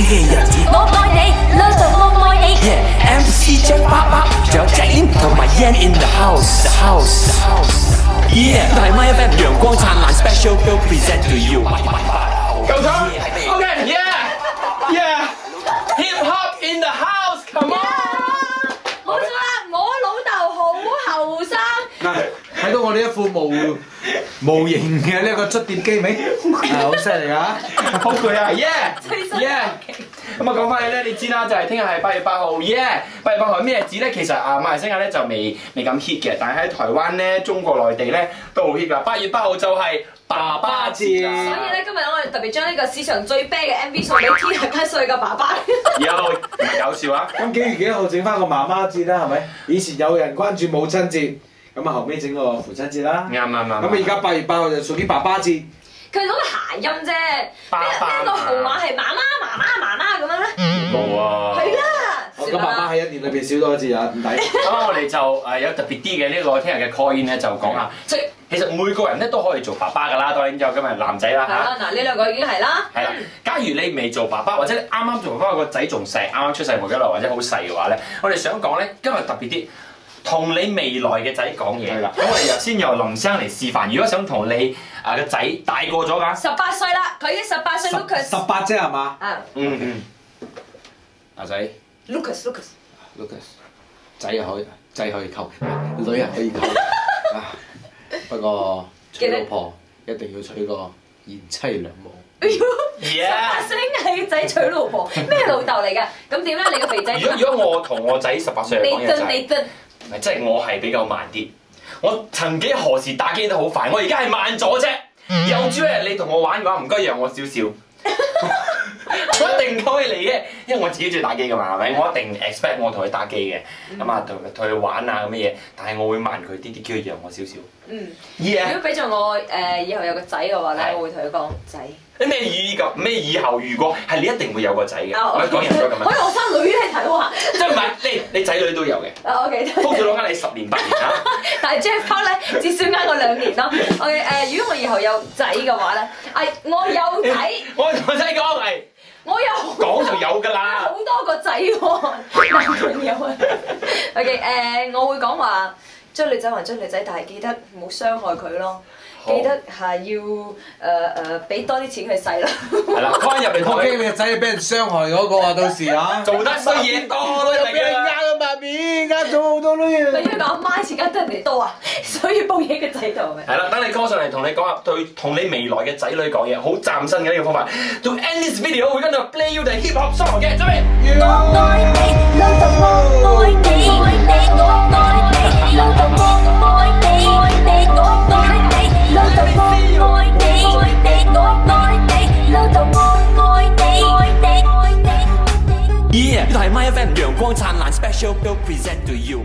嘅日子。我愛你，老豆我愛你。MC 張爸爸，仲有 Jacqueline 同埋 Yan in the house。係 My FM 陽光燦爛 special present to you。夠鐘 ，OK，yeah，hip hop in the house，come on。冇錯啦，我老豆好後生。睇到我呢一副模型嘅呢個捽碟機未？好犀利㗎！好攰啊 ，yeah。咁啊講翻起咧，你知啦，就係聽日係8月8號 ，8月8號係咩日子咧？其實馬來西亞咧就未咁 hit 嘅，但係喺台灣咧、中國內地咧都好 hit 㗎。8月8號就係爸爸節。所以咧，今日我哋特別將呢個史上最啤嘅 MV 送俾天下間歲嘅爸爸。有唔係搞笑啊？咁幾月幾號整翻個媽媽節啦？係咪？以前有人關注母親節，咁啊後尾整個父親節啦。啱。咁而家8月8號就屬於爸爸節。佢攞個諧音啫，邊個號碼係媽媽咁樣咧？冇啊！係啦，我咁爸爸喺一年裏邊少多一字啊，唔抵。咁我哋就有特別啲嘅呢個聽日嘅 call in 咧，就講下，即係其實每個人咧都可以做爸爸㗎啦，當然有今日男仔啦嚇。係啦，嗱呢兩個已經係啦。係啦，假如你未做爸爸，或者你啱啱做爸爸個仔仲細，啱啱出世冇幾耐或者好細嘅話咧，我哋想講咧，今日特別啲。同你未來嘅仔講嘢，咁我哋先由林生嚟示範。如果想同你個仔大個咗㗎，18歲啦，佢已經18歲 ，Lucas。18啫係嘛？啊。阿仔。Lucas。仔又可以，仔可以溝，女又可以溝。不過娶老婆一定要娶個賢妻良母。哎呦！18歲係仔娶老婆，咩老豆嚟㗎？咁點咧？你個肥仔？如果我同我仔18歲嚟講嘢就係。即係我係比較慢啲，我曾幾何時打機都好快，我而家係慢咗啫。有朝一日你同我玩嘅話，唔該讓我少少，我一定可以嚟嘅，因為我自己中意打機㗎嘛，係咪？我一定 expect 我同佢打機嘅，咁啊同佢玩啊咁嘅嘢，但係我會慢佢啲啲，叫佢讓我少少。如果俾咗我以後有個仔嘅話咧，我會同佢講仔。咩以後如果係你一定會有個仔嘅，我講人都咁樣。可以我生女嚟睇喎。即係唔係你仔女都有嘅。OK。福咗攞緊你10年8年啦。但係 Jeff 咧至少呃我2年咯。OK 如果我以後有仔嘅話咧，我有仔。我同仔講係。我有。講就有㗎啦。好多個仔喎，男朋友啊。OK 我會講話追女仔還追女仔，但係記得唔好傷害佢咯。記得係要俾多啲錢佢使咯。係啦，開入嚟同你個仔俾人傷害嗰個啊，到時啊，做得衰嘢多都一定俾人呃咗埋面，呃咗好多都要。咪因為阿媽錢呃得人哋多啊，所以報嘢個仔度咪。係啦，等你 call 上嚟同你講下，同你未來嘅仔女講嘢，好嶄新嘅呢個方法。To end this video，we're gonna play you the hip hop song 嘅，準備。我愛你，老豆我愛你，我愛你，老豆我愛你，我愛你，我愛你。老豆我愛你，愛你，我愛你，老豆我愛你，愛你，愛你。呢度係 My FM 陽光燦爛 special present to you。